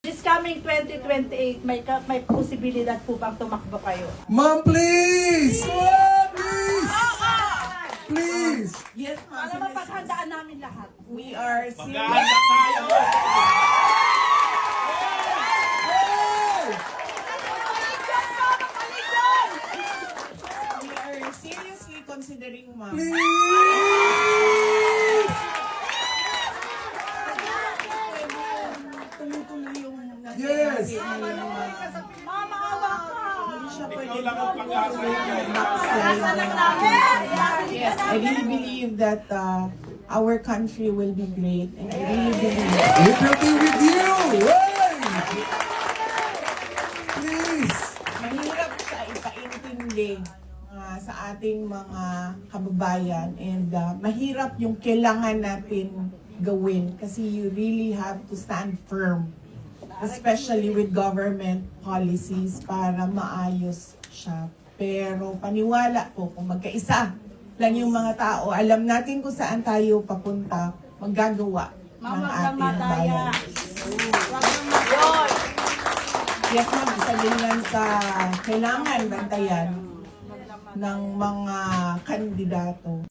this coming 2028, may posibilidad po bang tumakbo kayo? Ma'am, please! Ma'am, please! Please! Yes, ma'am. Para mapaghandaan namin lahat. We are Maghahanda tayo! seriously considering, ma'am. Please! Tumutuloy yung Yes. Mama, awa ka! Hindi siya Ikaw pwede lang ang pag-asa niya. Asa lang namin! Yes, I really believe that our country will be great. And I really believe It will be with you! Hey! Please! mahirap siya ipaintindi sa ating mga kababayan. And mahirap yung kailangan natin gawin kasi you really have to stand firm. Especially with government policies para maayos siya. Pero paniwala po, kung magkaisa lang yung mga tao, alam natin kung saan tayo papunta, maggagawa ng ating bayan. Yes, ma'am, isa din yan sa kailangan bantayan ng mga kandidato.